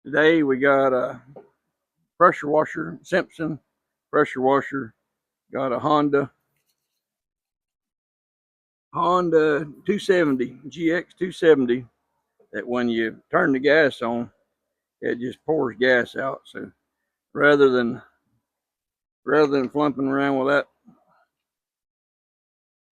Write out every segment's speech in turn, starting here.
Today we got a pressure washer, Simpson pressure washer. Got a Honda 270, GX 270, that when you turn the gas on, it just pours gas out. So rather than flumping around with that,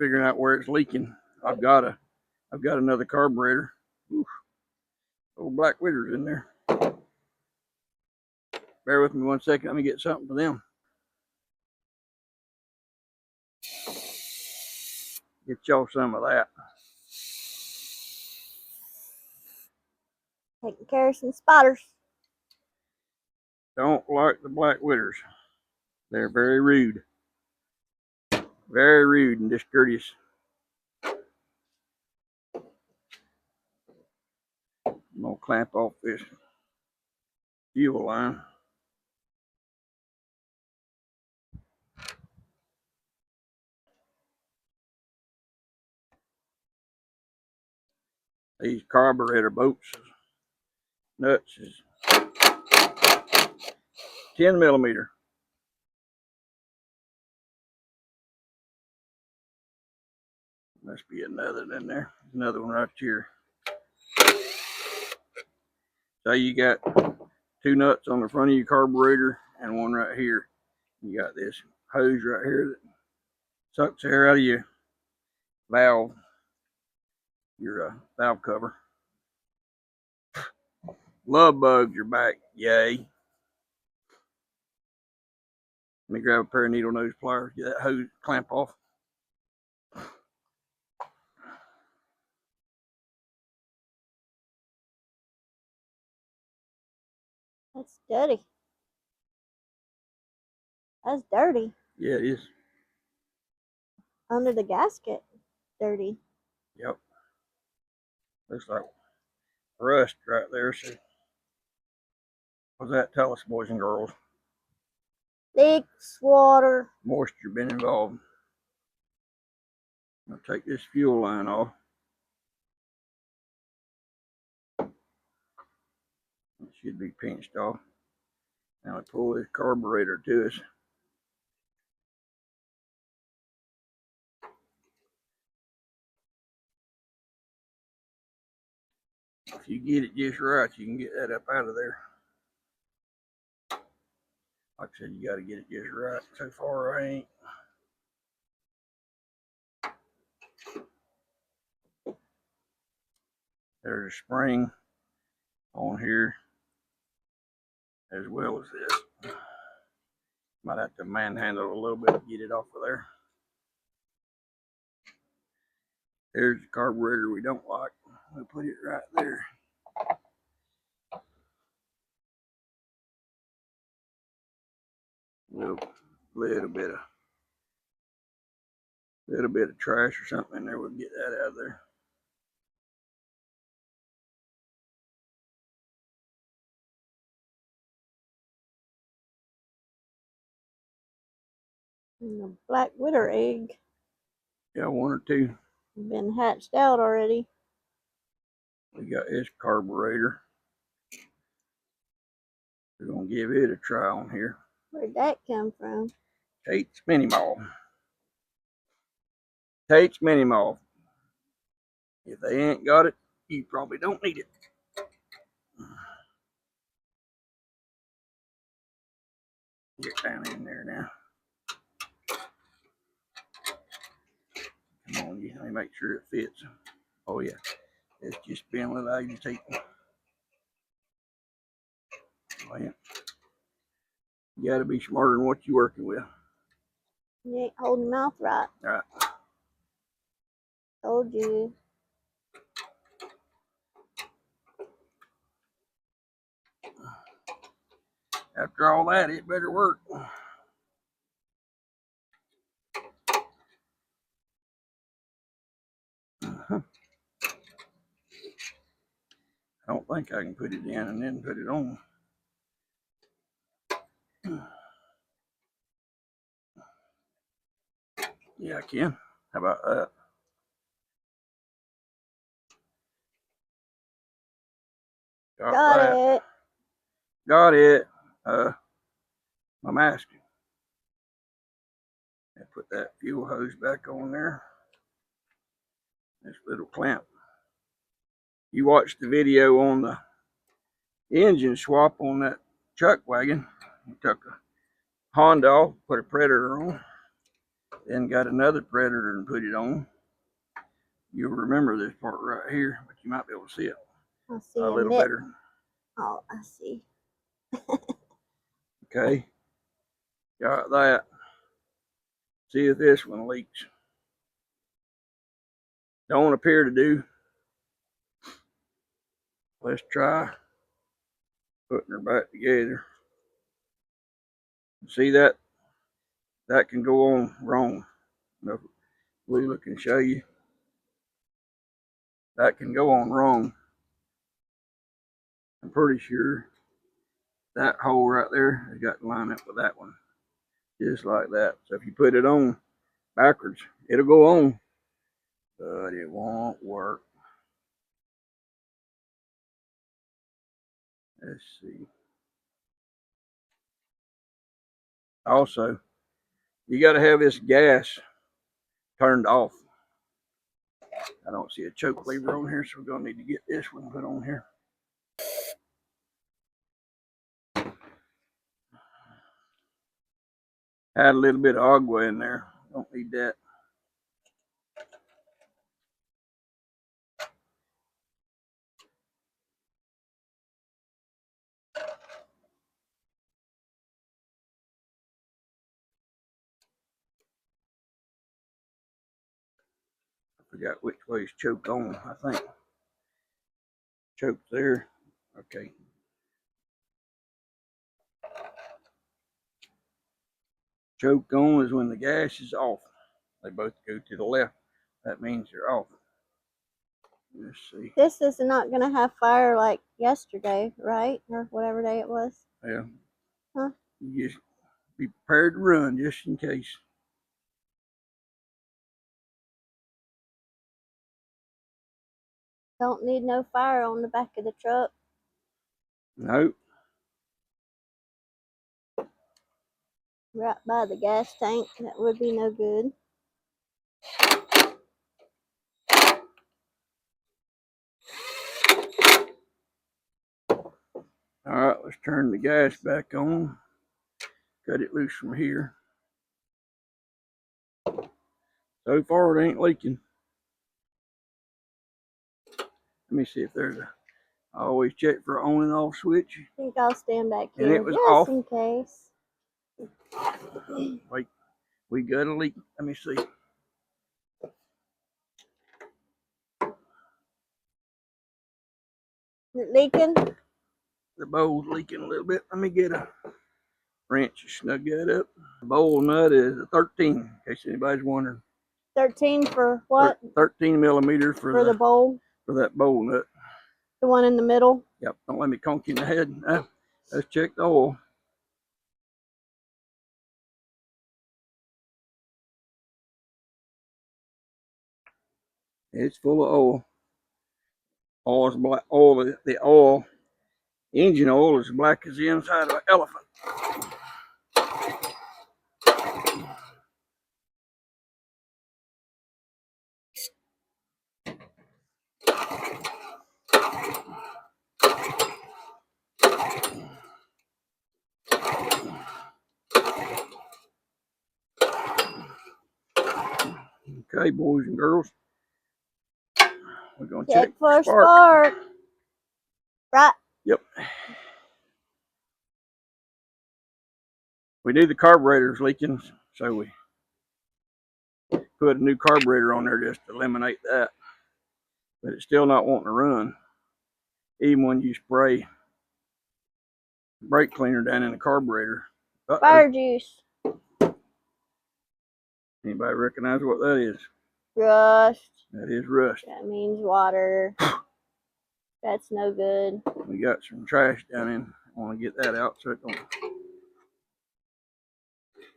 figuring out where it's leaking, I've got another carburetor. Oof, old black widders in there. Bear with me 1 second. Let me get something for them. Get y'all some of that. Taking care of some spiders. Don't like the black widders. They're very rude. Very rude and discourteous. I'm gonna clamp off this fuel line. These carburetor bolts nuts is 10 millimeter. Must be another in there. Another one right here. So you got two nuts on the front of your carburetor and one right here. You got this hose right here that sucks air out of your valve, valve cover. Love bugs are back, yay. Let me grab a pair of needle nose pliers, get that hose clamp off. That's dirty. That's dirty. Yeah, it is. Under the gasket, dirty. Yep. Looks like rust right there. So what's that tell us, boys and girls? Leaks, water. Moisture been involved. I'll take this fuel line off. It should be pinched off. Now I pull this carburetor to us. If you get it just right, you can get that up out of there. Like I said, you got to get it just right. So far, I ain't. There's a spring on here as well as this. Might have to manhandle a little bit to get it off of there. There's the carburetor we don't like. We'll put it right there. Little bit of trash or something in there. We'll get that out of there. And a black widow egg. Yeah, one or two. Been hatched out already. We got this carburetor. We're gonna give it a try on here. Where'd that come from? Tate's Mini Mall. Tate's Mini Mall. If they ain't got it, you probably don't need it. Get down in there now. Come on, let me make sure it fits. Oh yeah, it's just been a little agitating. Oh, yeah. You gotta be smarter than what you're working with. You ain't holding your mouth right. Right. Told you. After all that, it better work. I don't think I can put it in and then put it on. Yeah, I can. How about that? Got it. Got it. My mask. I put that fuel hose back on there. This little clamp. You watched the video on the engine swap on that chuck wagon. You took a Honda off, put a Predator on, then got another Predator and put it on. You'll remember this part right here, but you might be able to see it I see a a little mitt. better. Oh, I see. Okay, got that. See if this one leaks. Don't appear to do. Let's try putting her back together. See that? That can go on wrong. If Lula can show you. That can go on wrong. I'm pretty sure that hole right there has got to line up with that one. Just like that. So if you put it on backwards, it'll go on, but it won't work. Let's see. Also, you got to have this gas turned off. I don't see a choke lever on here, so we're going to need to get this one put on here. Had a little bit of agua in there. Don't need that. I forgot which way is choke on, I think. Choke there. Okay. Choke on is when the gas is off. They both go to the left. That means they're off. Let's see. This is not going to have fire like yesterday, right? Or whatever day it was. Yeah. Huh? You just be prepared to run just in case. Don't need no fire on the back of the truck. Nope. Right by the gas tank. That would be no good. All right, let's turn the gas back on. Cut it loose from here. So far, it ain't leaking. Let me see if there's a. I always check for on and off switch. I think I'll stand back And here it was just off. in case. Wait, we got a leak. Let me see. Is it leaking? The bowl's leaking a little bit. Let me get a wrench to snug that up. The bowl nut is a 13, in case anybody's wondering. 13 for what? 13 millimeter For the bowl? For that bowl nut. The one in the middle? Yep, don't let me conk you in the head. Let's check the oil. It's full of oil. Oil's black. The oil, engine oil is black as the inside of an elephant. Okay, boys and girls. We're going to check for a spark. spark. Right. Yep. We knew the carburetor's leaking, so we put a new carburetor on there just to eliminate that. But it's still not wanting to run, even when you spray brake cleaner down in the carburetor. Fire juice. Anybody recognize what that is? Rust. That is rust. That means water. That's no good. We got some trash down in. I want to get that out so it don't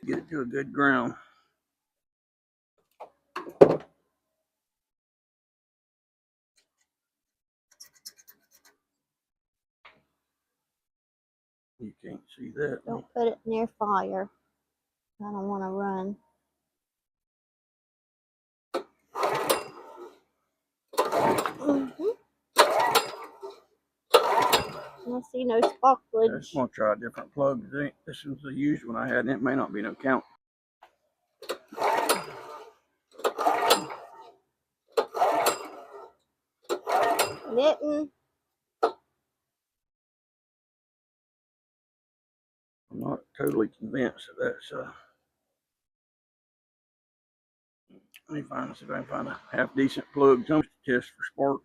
get it to a good ground. can't see that. Don't put it near fire. I don't want to run. I see no I sparklage. just want to try a different plug. This was the used one I had, and it may not be no count. Knitting. I'm not totally convinced that that's let me see if I can find a half decent plug to test for spark.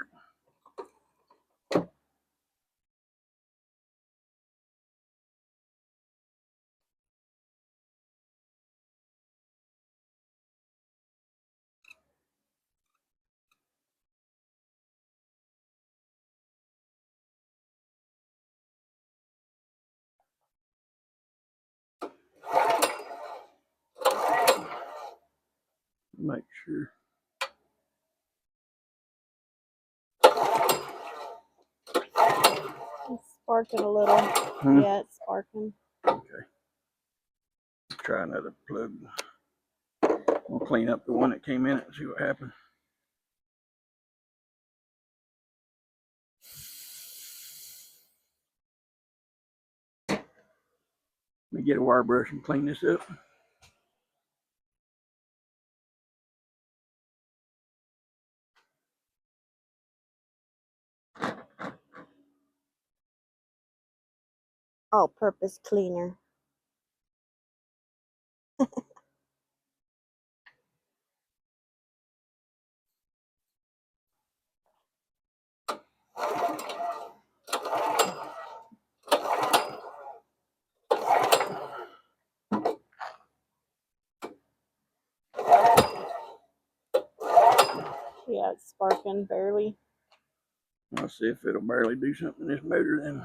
Make sure. It's sparking a little. Yeah, it's sparking. Okay. Try another plug. We'll clean up the one that came in it and see what happened. Let me get a wire brush and clean this up. All-purpose cleaner. Yeah, it's sparking barely. I'll see if it'll barely do something in this motor then.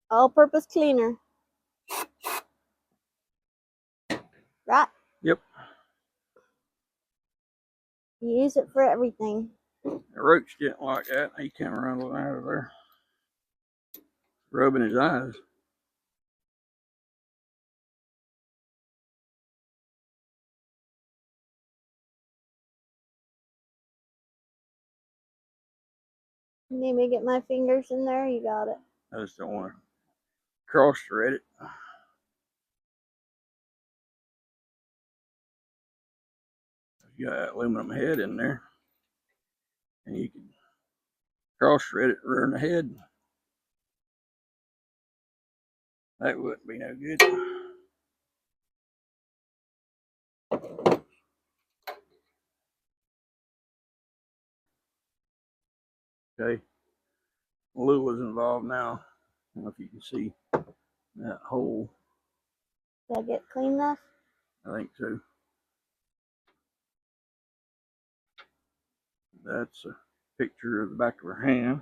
All-purpose cleaner. Right? Yep. You use it for everything. The roach didn't like that. He came around out of there, rubbing his eyes. You need me to get my fingers in there? You got it. I just don't want to cross thread it. You got that aluminum head in there, and you can cross thread it, ruin the head. That wouldn't be no good. Okay, Lula's involved now. I don't know if you can see that hole. Did I get clean enough? I think so. That's a picture of the back of her hand.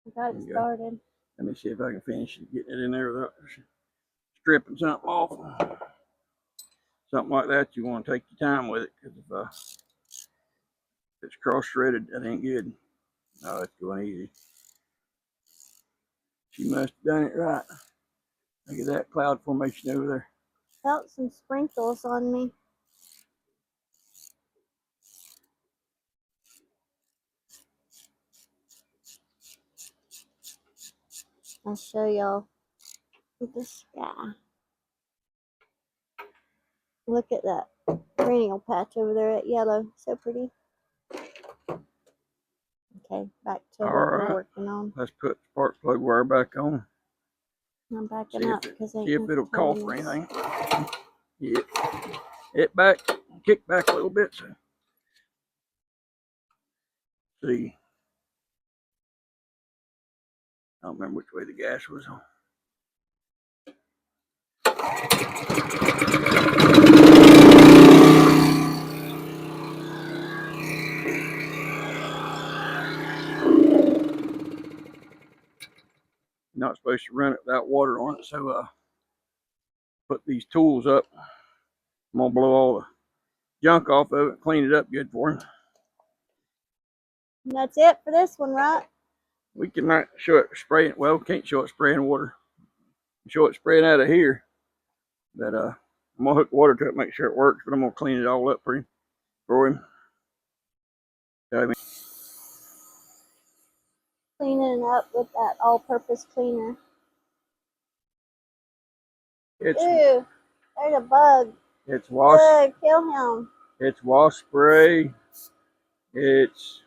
I got it started. Let me see if I can finish getting it in there without stripping something off. Something like that, you want to take your time with it, because if it's cross-threaded, that ain't good. No, it's going easy. She must have done it right. Look at that cloud formation over there. Felt some sprinkles on me. I'll show y'all the sky. Look at that perennial patch over there, that yellow. So pretty. Okay, back to what we're working on. Let's put the spark plug wire back on. I'm backing up because see if it'll cough or anything. Yeah, it kick back a little bit. So see, I don't remember which way the gas was on. not supposed to run it without water on it. So put these tools up. I'm gonna blow all the junk off of it, clean it up good for him. And that's it for this one, right? We cannot show it spraying. Well, we can't show it spraying water. Show it spraying out of here. But I'm gonna hook water to it, make sure it works. But I'm gonna clean it all up for him. Cleaning up with that all-purpose cleaner. Ew, there's a bug. It's wash. Kill him. It's wash spray. It's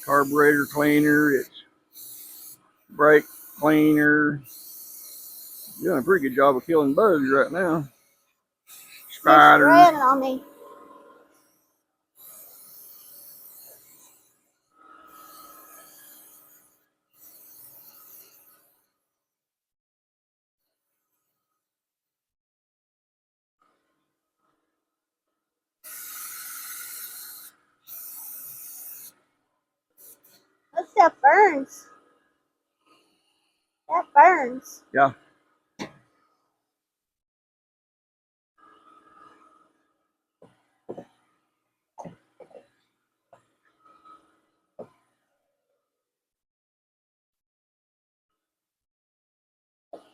carburetor cleaner. It's brake cleaner. Doing a pretty good job of killing bugs right now. Spiders. He's spraying on me. That stuff burns. That burns. Yeah.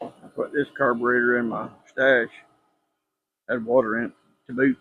I put this carburetor in my stash. Had water in it to boot.